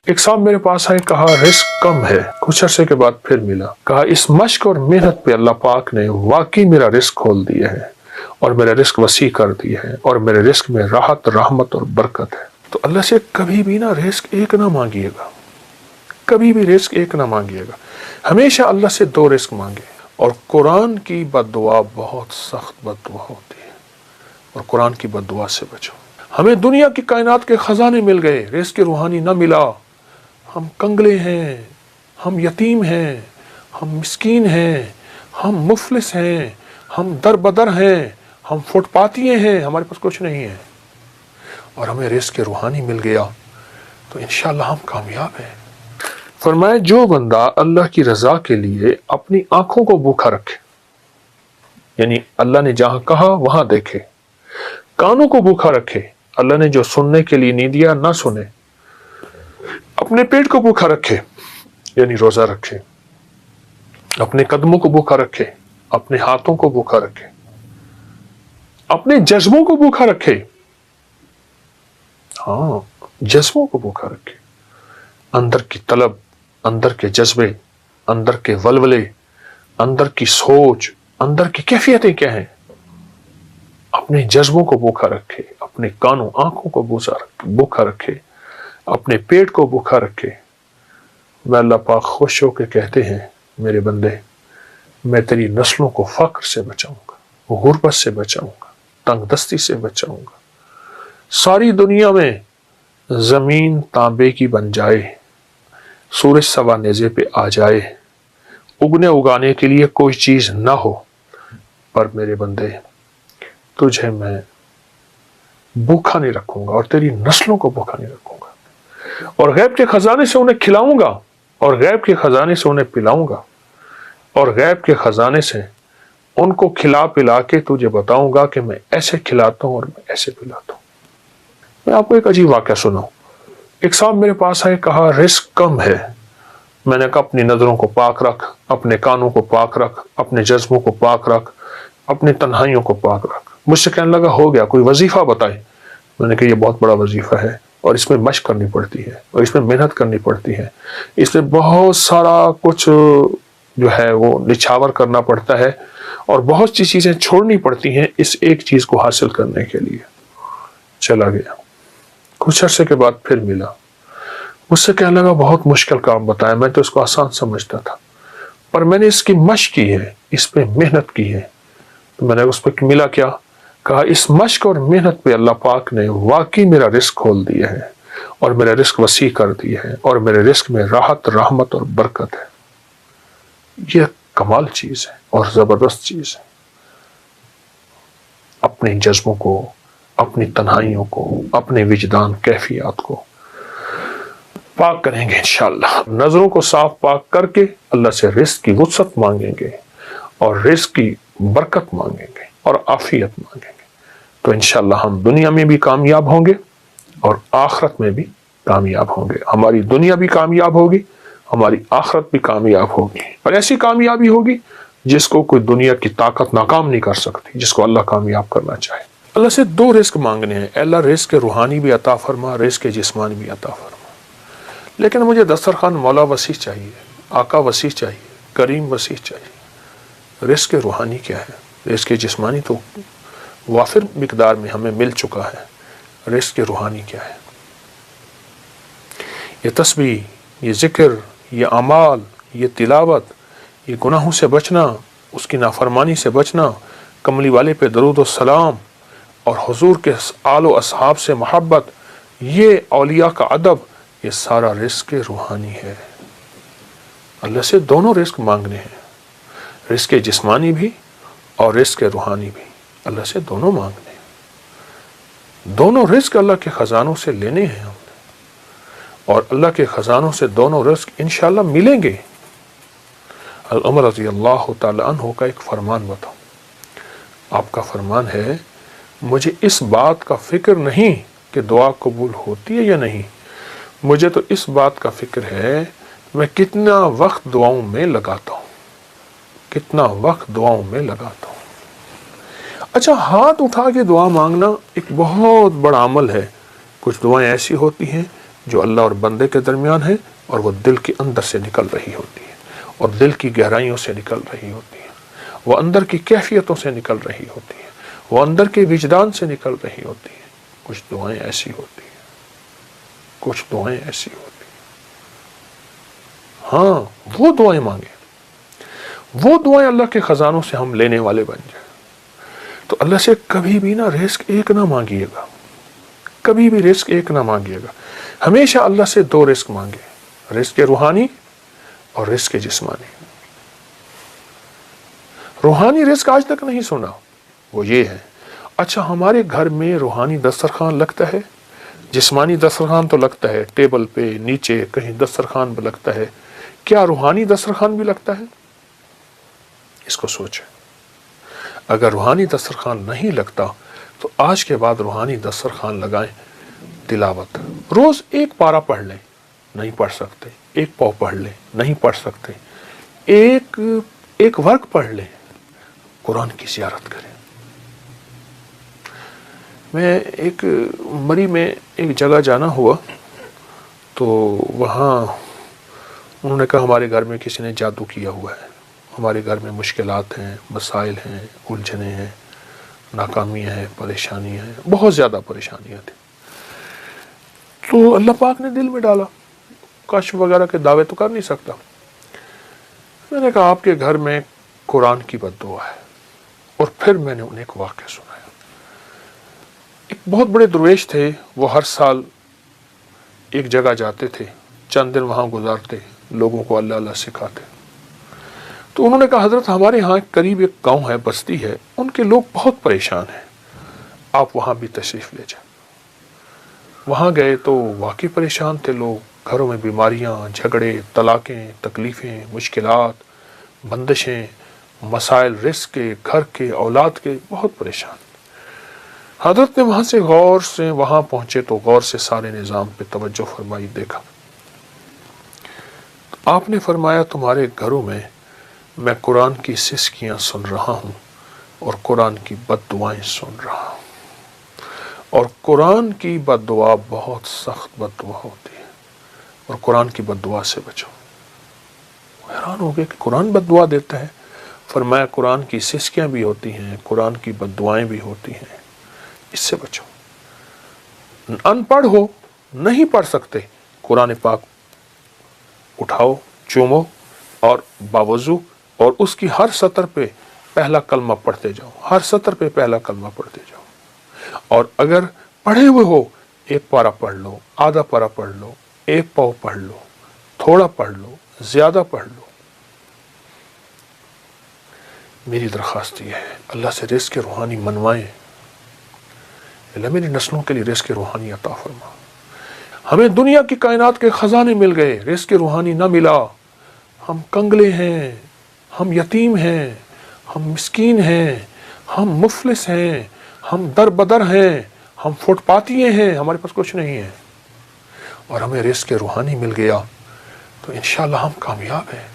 ایک صاحب میرے پاس آئے، کہا رزق کم ہے، کچھ عرصے کے بعد پھر ملا، کہا اس مشق اور محنت پہ اللہ پاک نے واقعی میرا رزق کھول دیا ہے اور میرا رزق وسیع کر دیا ہے اور میرے رزق میں راحت، رحمت اور برکت ہے۔ تو اللہ سے کبھی بھی نا رزق ایک نہ مانگیے گا، کبھی بھی رزق ایک نہ مانگیے گا، ہمیشہ اللہ سے دو رزق مانگے۔ اور قرآن کی بد دعا بہت سخت بد دعا ہوتی ہے، اور قرآن کی بد دعا سے بچو۔ ہمیں دنیا کی کائنات کے خزانے مل گئے، رزق روحانی نہ ملا، ہم کنگلے ہیں، ہم یتیم ہیں، ہم مسکین ہیں، ہم مفلس ہیں، ہم در بدر ہیں، ہم فٹ پاتیے ہیں، ہمارے پاس کچھ نہیں ہے، اور ہمیں رزق روحانی مل گیا تو انشاءاللہ ہم کامیاب ہیں۔ فرمایا جو بندہ اللہ کی رضا کے لیے اپنی آنکھوں کو بھوکا رکھے، یعنی اللہ نے جہاں کہا وہاں دیکھے، کانوں کو بھوکا رکھے، اللہ نے جو سننے کے لیے نہیں دیا نہ سنے، اپنے پیٹ کو بھوکا رکھے یعنی روزہ رکھے، اپنے قدموں کو بھوکا رکھے، اپنے ہاتھوں کو بھوکا رکھے، اپنے جذبوں کو بھوکا رکھے، ہاں جذبوں کو بھوکا رکھے، اندر کی طلب، اندر کے جذبے، اندر کے ولولے، اندر کی سوچ، اندر کی کیفیتیں کیا ہیں، اپنے جذبوں کو بھوکا رکھے، اپنے کانوں آنکھوں کو بھوکا رکھے، اپنے پیٹ کو بھوکا رکھے۔ میں اللہ پاک خوش ہو کے کہتے ہیں میرے بندے، میں تیری نسلوں کو فقر سے بچاؤں گا، غربت سے بچاؤں گا، تنگ دستی سے بچاؤں گا۔ ساری دنیا میں زمین تانبے کی بن جائے، سورج سوا نیزے پہ آ جائے، اگنے اگانے کے لیے کوئی چیز نہ ہو، پر میرے بندے تجھے میں بھوکا نہیں رکھوں گا اور تیری نسلوں کو بھوکا نہیں رکھوں گا، اور غیب کے خزانے سے انہیں کھلاؤں گا، اور غیب کے خزانے سے انہیں پلاؤں گا، اور غیب کے خزانے سے ان کو کھلا پلا کے تجھے بتاؤں گا کہ میں ایسے کھلاتا ہوں اور میں ایسے پلاتا ہوں۔ میں آپ کو ایک عجیب واقعہ سناؤں۔ ایک صاحب میرے پاس آئے، کہا رزق کم ہے، میں نے کہا اپنی نظروں کو پاک رکھ، اپنے کانوں کو پاک رکھ، اپنے جذبوں کو پاک رکھ، اپنی تنہائیوں کو پاک رکھ۔ مجھ سے کہنے لگا ہو گیا، کوئی وظیفہ بتائے۔ میں نے کہا یہ بہت بڑا وظیفہ ہے، اور اس میں مشق کرنی پڑتی ہے، اور اس میں محنت کرنی پڑتی ہے، اس میں بہت سارا کچھ جو ہے وہ نچھاور کرنا پڑتا ہے، اور بہت سی چیزیں چھوڑنی پڑتی ہیں اس ایک چیز کو حاصل کرنے کے لیے۔ چلا گیا، کچھ عرصے کے بعد پھر ملا، مجھ سے کہنے لگا بہت مشکل کام بتایا، میں تو اس کو آسان سمجھتا تھا، پر میں نے اس کی مشق کی ہے، اس پہ محنت کی ہے۔ تو میں نے اس پہ ملا کیا؟ کہا اس مشق اور محنت پہ اللہ پاک نے واقعی میرا رزق کھول دیا ہے اور میرا رزق وسیع کر دیا ہے اور میرے رزق میں راحت، رحمت اور برکت ہے۔ یہ کمال چیز ہے اور زبردست چیز ہے۔ اپنے جذبوں کو، اپنی تنہائیوں کو، اپنے وجدان کیفیات کو پاک کریں گے انشاءاللہ، نظروں کو صاف پاک کر کے اللہ سے رزق کی وسعت مانگیں گے اور رزق کی برکت مانگیں گے اور عافیت مانگیں گے، تو انشاءاللہ ہم دنیا میں بھی کامیاب ہوں گے اور آخرت میں بھی کامیاب ہوں گے۔ ہماری دنیا بھی کامیاب ہوگی، ہماری آخرت بھی کامیاب ہوگی، اور ایسی کامیابی ہوگی جس کو کوئی دنیا کی طاقت ناکام نہیں کر سکتی، جس کو اللہ کامیاب کرنا چاہے۔ اللہ سے دو رزق مانگنے ہیں، اے اللہ رزق روحانی بھی عطا فرما، رزق جسمانی بھی عطا فرما۔ لیکن مجھے دسترخوان مولا وسیع چاہیے، آقا وسیع چاہیے، کریم وسیع چاہیے۔ رزق روحانی کیا ہے؟ رزق جسمانی تو وافر مقدار میں ہمیں مل چکا ہے، رزق روحانی کیا ہے؟ یہ تسبیح، یہ ذکر، یہ اعمال، یہ تلاوت، یہ گناہوں سے بچنا، اس کی نافرمانی سے بچنا، کملی والے پہ درود و سلام اور حضور کے آل و اصحاب سے محبت، یہ اولیاء کا ادب، یہ سارا رزق روحانی ہے۔ اللہ سے دونوں رزق مانگنے ہیں، رزق جسمانی بھی اور رزق روحانی بھی، اللہ سے دونوں مانگنے ہیں۔ دونوں رزق اللہ کے خزانوں سے لینے ہیں ہم نے، اور اللہ کے خزانوں سے دونوں رزق انشاءاللہ ملیں گے۔ عمر رضی اللہ تعالی عنہ کا ایک فرمان بتاؤں۔ آپ کا فرمان ہے، مجھے اس بات کا فکر نہیں کہ دعا قبول ہوتی ہے یا نہیں، مجھے تو اس بات کا فکر ہے میں کتنا وقت دعاؤں میں لگاتا ہوں، کتنا وقت دعاؤں میں لگاتا ہوں۔ اچھا، ہاتھ اٹھا کے دعا مانگنا ایک بہت بڑا عمل ہے۔ کچھ دعائیں ایسی ہوتی ہیں جو اللہ اور بندے کے درمیان ہے، اور وہ دل کے اندر سے نکل رہی ہوتی ہے، اور دل کی گہرائیوں سے نکل رہی ہوتی ہے، وہ اندر کی کیفیتوں سے نکل رہی ہوتی ہے، وہ اندر کے وجدان سے نکل رہی ہوتی ہے۔ کچھ دعائیں ایسی ہوتی ہیں، کچھ دعائیں ایسی ہوتی ہیں۔ ہاں، وہ دعائیں مانگیں، وہ دعائیں اللہ کے خزانوں سے ہم لینے والے بن جائیں۔ تو اللہ سے کبھی بھی نا رزق ایک نہ مانگیے گا، کبھی بھی رزق ایک نہ مانگیے گا، ہمیشہ اللہ سے دو رزق مانگے، رزق روحانی اور رزق جسمانی۔ روحانی رزق آج تک نہیں سنا، وہ یہ ہے، اچھا ہمارے گھر میں روحانی دسترخوان لگتا ہے، جسمانی دسترخوان تو لگتا ہے، ٹیبل پہ نیچے کہیں دسترخوان پہ لگتا ہے، کیا روحانی دسترخوان بھی لگتا ہے؟ اس کو سوچیں۔ اگر روحانی دسترخوان نہیں لگتا تو آج کے بعد روحانی دسترخوان لگائیں۔ تلاوت روز ایک پارہ پڑھ لیں، نہیں پڑھ سکتے ایک پاؤ پڑھ لیں، نہیں پڑھ سکتے ایک ورق پڑھ لیں، قرآن کی زیارت کریں۔ میں ایک مری میں ایک جگہ جانا ہوا تو وہاں انہوں نے کہا ہمارے گھر میں کسی نے جادو کیا ہوا ہے، ہمارے گھر میں مشکلات ہیں، مسائل ہیں، الجھنیں ہیں، ناکامیاں ہیں، پریشانیاں ہیں، بہت زیادہ پریشانیاں تھیں۔ تو اللہ پاک نے دل میں ڈالا، کشف وغیرہ کے دعوے تو کر نہیں سکتا۔ میں نے کہا آپ کے گھر میں قرآن کی بد دعا ہے، اور پھر میں نے انہیں ایک واقعہ سنایا۔ ایک بہت بڑے درویش تھے، وہ ہر سال ایک جگہ جاتے تھے، چند دن وہاں گزارتے، لوگوں کو اللہ اللہ سکھاتے۔ تو انہوں نے کہا حضرت ہمارے ہاں قریب ایک گاؤں ہے، بستی ہے، ان کے لوگ بہت پریشان ہیں، آپ وہاں بھی تشریف لے جائیں۔ وہاں گئے تو واقعی پریشان تھے لوگ، گھروں میں بیماریاں، جھگڑے، طلاقیں، تکلیفیں، مشکلات، بندشیں، مسائل رزق کے، گھر کے، اولاد کے، بہت پریشان۔ حضرت نے وہاں سے غور سے وہاں پہنچے تو غور سے سارے نظام پہ توجہ فرمائی، دیکھا۔ آپ نے فرمایا تمہارے گھروں میں قرآن کی سسکیاں سن رہا ہوں، اور قرآن کی بد دعائیں سن رہا ہوں، اور قرآن کی بد دعا بہت سخت بد دعا ہوتی ہے، اور قرآن کی بد دعا سے بچو۔ حیران ہو گئے کہ قرآن بد دعا دیتا ہے؟ فرمایا قرآن کی سسکیاں بھی ہوتی ہیں، قرآن کی بد دعائیں بھی ہوتی ہیں، اس سے بچو۔ ان پڑھ ہو، نہیں پڑھ سکتے، قرآن پاک اٹھاؤ، چومو، اور باوضو، اور اس کی ہر سطر پہ پہلا کلمہ پڑھتے جاؤ، ہر سطر پہ پہلا کلمہ پڑھتے جاؤ۔ اور اگر پڑھے ہوئے ہو، ایک پارہ پڑھ لو، آدھا پارہ پڑھ لو، ایک پاؤ پڑھ لو، تھوڑا پڑھ لو، زیادہ پڑھ لو۔ میری درخواست یہ ہے، اللہ سے رزق روحانی منوائیں، اللہ میری نسلوں کے لیے رزق روحانی عطا فرما۔ ہمیں دنیا کی کائنات کے خزانے مل گئے، رزق روحانی نہ ملا، ہم کنگلے ہیں، ہم یتیم ہیں، ہم مسکین ہیں، ہم مفلس ہیں، ہم در بدر ہیں، ہم فٹ پاتیے ہیں، ہمارے پاس کچھ نہیں ہے، اور ہمیں رزق روحانی مل گیا تو انشاءاللہ ہم کامیاب ہیں۔